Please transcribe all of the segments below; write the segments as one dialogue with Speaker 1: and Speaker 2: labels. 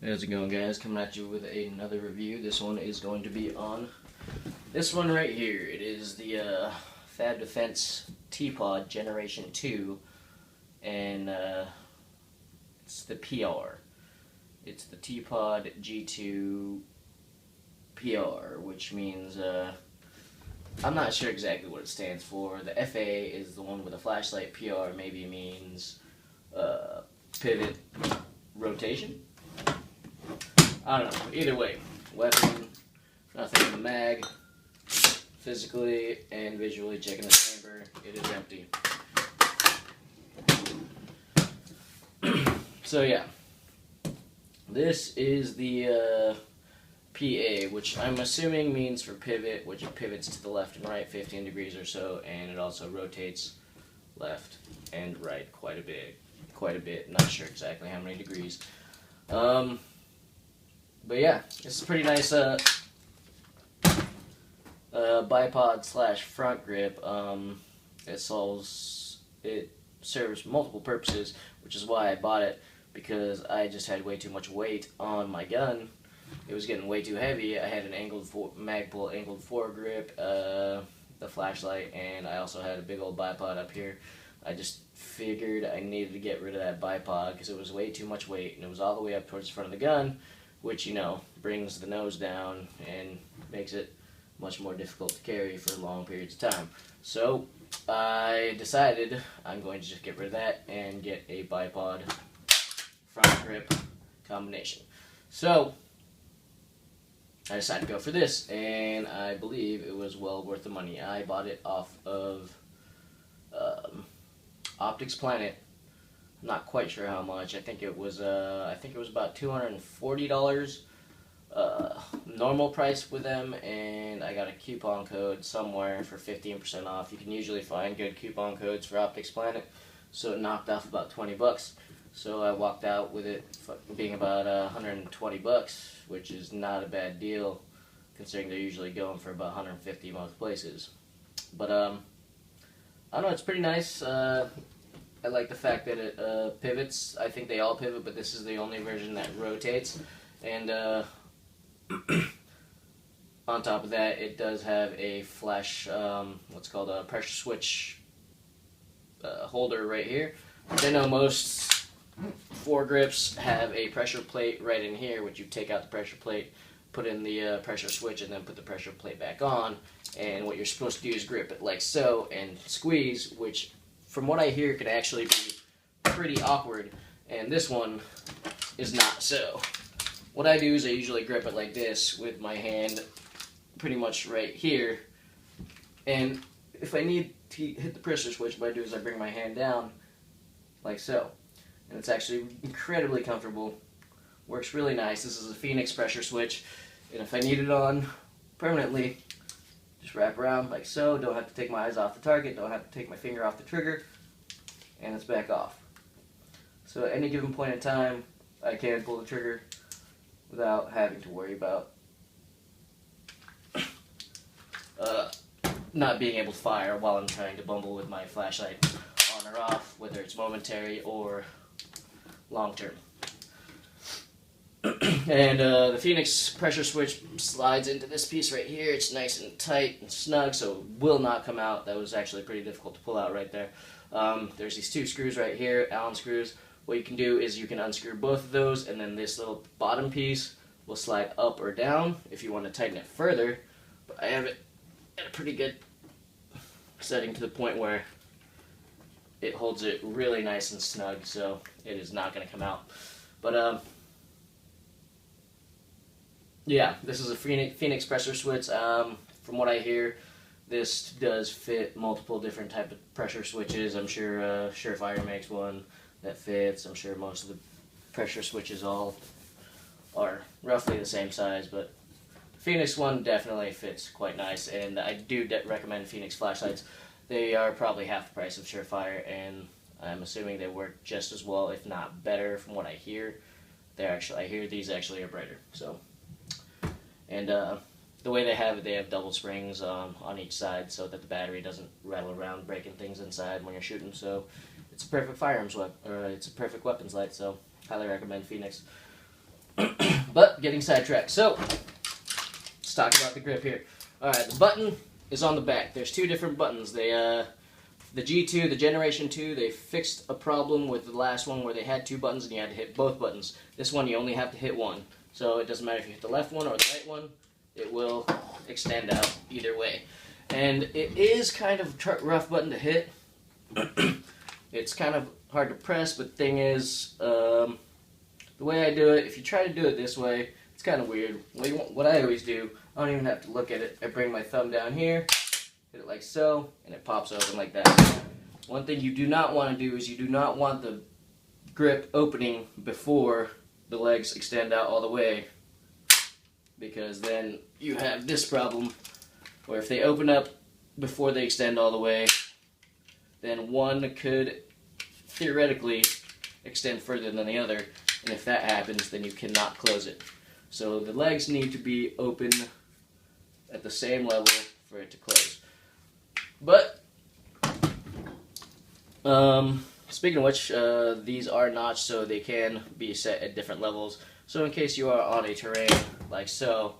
Speaker 1: How's it going, guys? Coming at you with another review. This one is going to be on this one right here. It is the Fab Defense Bipod Generation 2, and it's the PR. It's the Bipod G2 PR, which means I'm not sure exactly what it stands for. The FA is the one with a flashlight. PR maybe means pivot rotation. I don't know. Either way, weapon, nothing in the mag. Physically and visually checking the chamber, it is empty. So yeah, this is the PA, which I'm assuming means for pivot, which it pivots to the left and right 15 degrees or so, and it also rotates left and right quite a bit. Not sure exactly how many degrees. But yeah, it's a pretty nice bipod slash front grip. It serves multiple purposes, which is why I bought it, because I just had way too much weight on my gun. It was getting way too heavy. I had an Magpul angled foregrip, the flashlight, and I also had a big old bipod up here. I just figured I needed to get rid of that bipod because it was way too much weight, and it was all the way up towards the front of the gun, which, you know, brings the nose down and makes it much more difficult to carry for long periods of time. So I decided I'm going to just get rid of that and get a bipod front grip combination. So I decided to go for this, and I believe it was well worth the money. I bought it off of Optics Planet. I'm not quite sure how much. I think it was about $240 normal price with them, and I got a coupon code somewhere for 15% off. You can usually find good coupon codes for Optics Planet, so it knocked off about 20 bucks. So I walked out with it being about 120 bucks, which is not a bad deal considering they're usually going for about 150 most places. But I don't know, it's pretty nice. I like the fact that it pivots. I think they all pivot, but this is the only version that rotates. And on top of that, it does have a flash, what's called a pressure switch holder right here. I know most foregrips have a pressure plate right in here, which you take out the pressure plate, put in the pressure switch, and then put the pressure plate back on. And what you're supposed to do is grip it like so and squeeze, which from what I hear can actually be pretty awkward, and this one is not so. What I do is I usually grip it like this with my hand pretty much right here, and if I need to hit the pressure switch, what I do is I bring my hand down like so, and it's actually incredibly comfortable. Works really nice. This is a Phoenix pressure switch, and if I need it on permanently, just wrap around like so. Don't have to take my eyes off the target, don't have to take my finger off the trigger, and it's back off. So at any given point in time, I can pull the trigger without having to worry about not being able to fire while I'm trying to bumble with my flashlight on or off, whether it's momentary or long term. And the Phoenix pressure switch slides into this piece right here. It's nice and tight and snug, so it will not come out. That was actually pretty difficult to pull out right there. There's these two screws right here, Allen screws. What you can do is you can unscrew both of those, and then this little bottom piece will slide up or down if you want to tighten it further. But I have it at a pretty good setting to the point where it holds it really nice and snug, so it is not going to come out. But yeah, this is a Phoenix pressure switch. From what I hear, this does fit multiple different type of pressure switches. I'm sure Surefire makes one that fits. I'm sure most of the pressure switches all are roughly the same size, but the Phoenix one definitely fits quite nice, and I do recommend Phoenix flashlights. They are probably half the price of Surefire, and I'm assuming they work just as well, if not better, from what I hear. I hear these actually are brighter. So, and the way they have it, they have double springs on each side so that the battery doesn't rattle around breaking things inside when you're shooting. So it's a perfect firearms weapon, or it's a perfect weapons light. So highly recommend Phoenix. But getting sidetracked. So let's talk about the grip here. All right, the button is on the back. There's two different buttons. The G2, the Generation 2, they fixed a problem with the last one where they had two buttons and you had to hit both buttons. This one you only have to hit one. So it doesn't matter if you hit the left one or the right one, it will extend out either way. And it is kind of a rough button to hit. It's kind of hard to press, but the thing is, the way I do it, if you try to do it this way, it's kind of weird. What I always do, I don't even have to look at it. I bring my thumb down here, hit it like so, and it pops open like that. One thing you do not want to do is you do not want the grip opening before the legs extend out all the way, because then you have this problem where if they open up before they extend all the way, then one could theoretically extend further than the other, and if that happens, then you cannot close it. So the legs need to be open at the same level for it to close. But speaking of which, these are notched, so they can be set at different levels. So in case you are on a terrain like so,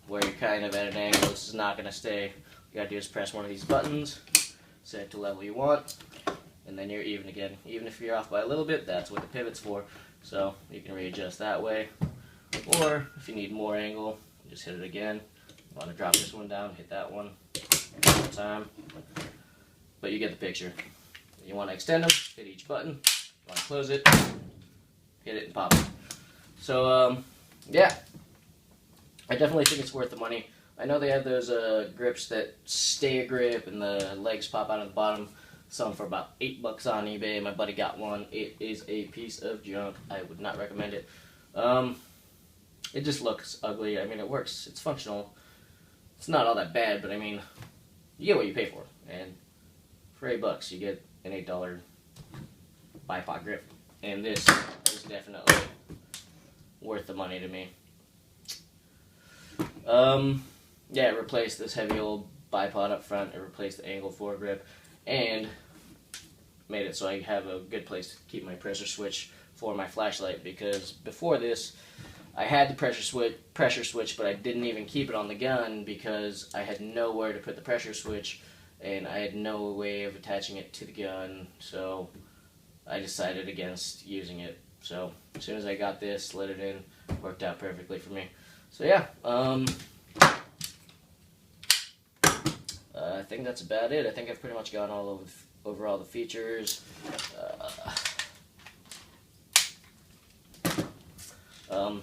Speaker 1: where you're kind of at an angle, this is not going to stay. You gotta do is press one of these buttons, set it to level you want, and then you're even again. Even if you're off by a little bit, that's what the pivot's for. So you can readjust that way. Or if you need more angle, just hit it again. You want to drop this one down, hit that one more time. But you get the picture. You want to extend them, hit each button. You want to close it, hit it and pop it. So yeah, I definitely think it's worth the money. I know they have those grips that stay a grip and the legs pop out of the bottom. Some for about $8 on eBay. My buddy got one. It is a piece of junk. I would not recommend it. It just looks ugly. I mean, it works. It's functional. It's not all that bad, but I mean, you get what you pay for. And for $8, you get an $8 bipod grip. And this is definitely worth the money to me. Yeah, it replaced this heavy old bipod up front. It replaced the angle foregrip, and made it so I have a good place to keep my pressure switch for my flashlight. Because before this, I had the pressure switch, but I didn't even keep it on the gun because I had nowhere to put the pressure switch, and I had no way of attaching it to the gun. So I decided against using it. So as soon as I got this, slid it in, worked out perfectly for me. So yeah, I think that's about it. I think I've pretty much gone all over all the features.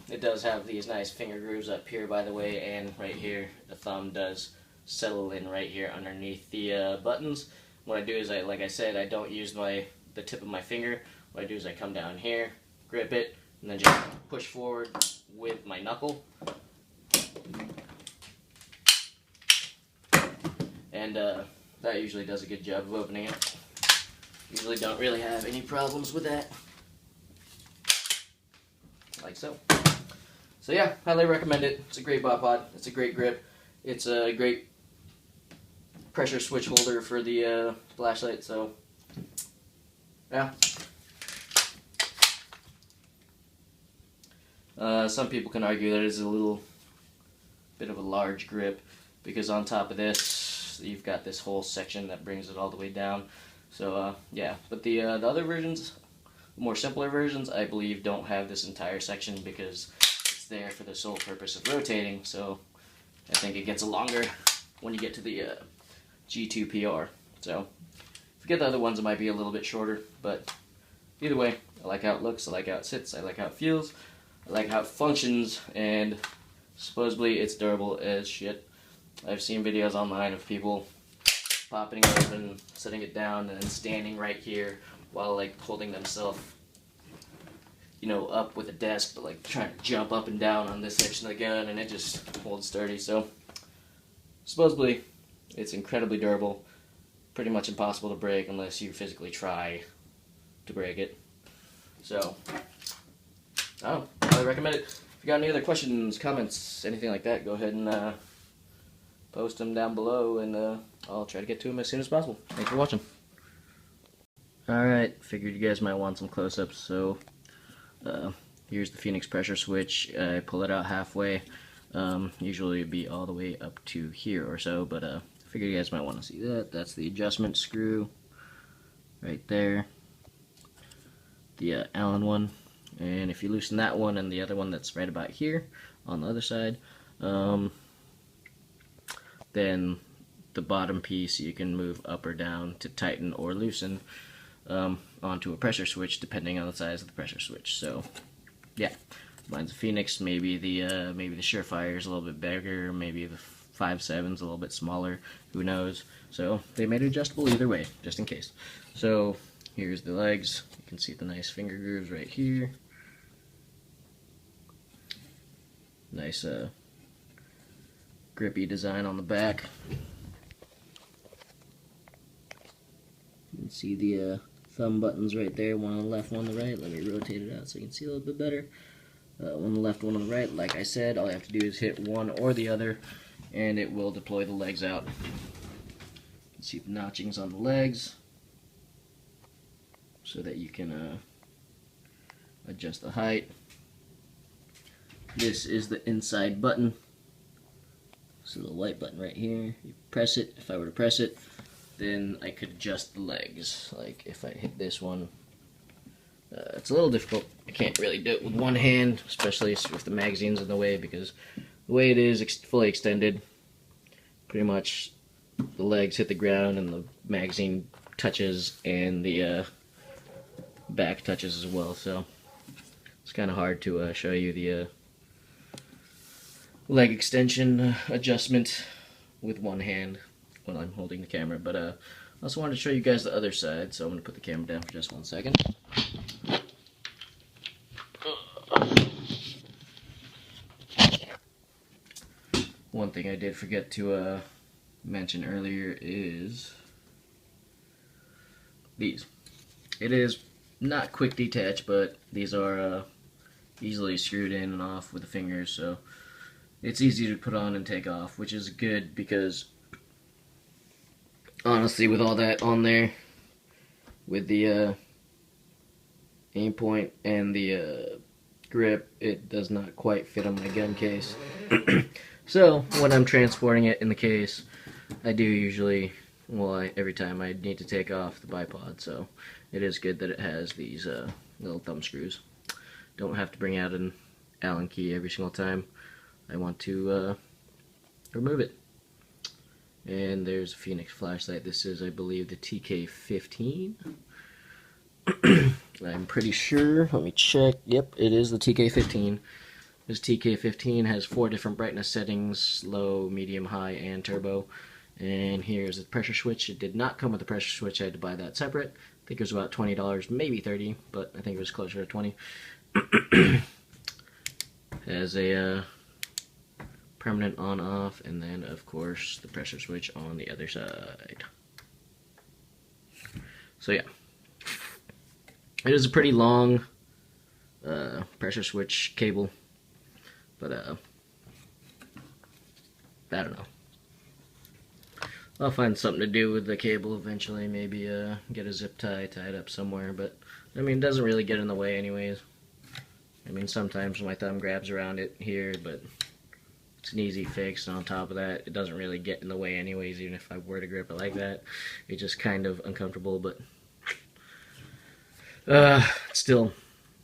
Speaker 1: It does have these nice finger grooves up here, by the way, and right here. The thumb does settle in right here underneath the buttons. What I do is, like I said, I don't use the tip of my finger. What I do is I come down here, grip it, and then just push forward with my knuckle. And that usually does a good job of opening it. Usually don't really have any problems with that. Like so. So yeah, highly recommend it. It's a great bipod. It's a great grip. It's a great pressure switch holder for the flashlight. So yeah. Some people can argue that it's a little bit of a large grip because on top of this, you've got this whole section that brings it all the way down. So yeah, but the other versions, the more simpler versions, I believe don't have this entire section because it's there for the sole purpose of rotating. So I think it gets longer when you get to the G2 PR. So if you get the other ones, it might be a little bit shorter, but either way, I like how it looks, I like how it sits, I like how it feels, I like how it functions, and supposedly it's durable as shit. I've seen videos online of people popping it open, setting it down, and then standing right here while like holding themselves, you know, up with a desk, but like trying to jump up and down on this section of the gun, and it just holds sturdy. So supposedly it's incredibly durable, pretty much impossible to break unless you physically try to break it. So I highly recommend it. If you got any other questions, comments, anything like that, go ahead and post them down below, and I'll try to get to them as soon as possible. Thanks for watching. Alright, figured you guys might want some close-ups, so here's the Phoenix pressure switch. I pull it out halfway. Usually it'd be all the way up to here or so, but I figured you guys might want to see that. That's the adjustment screw right there. The Allen one. And if you loosen that one and the other one that's right about here on the other side, then the bottom piece you can move up or down to tighten or loosen onto a pressure switch depending on the size of the pressure switch. So yeah, mine's a Phoenix. Maybe the Surefire is a little bit bigger. Maybe the 5.7's a little bit smaller. Who knows? So they made it adjustable either way, just in case. So here's the legs. You can see the nice finger grooves right here. Nice grippy design on the back. You can see the thumb buttons right there, one on the left, one on the right. Let me rotate it out so you can see a little bit better. One on the left, one on the right. Like I said, all you have to do is hit one or the other, and it will deploy the legs out. You can see the notchings on the legs so that you can adjust the height. This is the inside button. This little white button right here. You press it. If I were to press it, then I could adjust the legs. Like if I hit this one, it's a little difficult. I can't really do it with one hand, especially with the magazines in the way, because the way it is fully extended, pretty much the legs hit the ground and the magazine touches and the back touches as well. So it's kind of hard to show you the leg extension adjustment with one hand when I'm holding the camera, but I also wanted to show you guys the other side, so I'm going to put the camera down for just 1 second. One thing I did forget to mention earlier is these. It is not quick detach, but these are easily screwed in and off with the fingers, so it's easy to put on and take off, which is good because honestly, with all that on there, with the aim point and the grip, it does not quite fit on my gun case. So when I'm transporting it in the case, I do usually, well, every time I need to take off the bipod, so it is good that it has these little thumb screws. Don't have to bring out an Allen key every single time I want to remove it. And there's a Phoenix flashlight. This is, I believe, the TK15. I'm pretty sure. Let me check. Yep, it is the TK15. This TK15 has 4 different brightness settings: low, medium, high, and turbo. And here's the pressure switch. It did not come with a pressure switch. I had to buy that separate. I think it was about $20, maybe $30, but I think it was closer to 20. Has a permanent on-off, and then of course the pressure switch on the other side. So yeah, it is a pretty long pressure switch cable, but I don't know. I'll find something to do with the cable eventually. Maybe get a zip tie, tie it up somewhere, but I mean, it doesn't really get in the way anyways. I mean, sometimes my thumb grabs around it here, but it's an easy fix, and on top of that, it doesn't really get in the way anyways. Even if I were to grip it like that, it's just kind of uncomfortable, but still,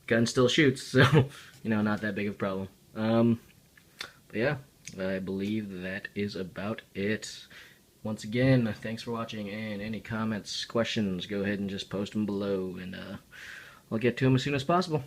Speaker 1: gun still shoots, so, you know, not that big of a problem. But yeah, I believe that is about it. Once again, thanks for watching, and any comments, questions, go ahead and just post them below, and I'll get to them as soon as possible.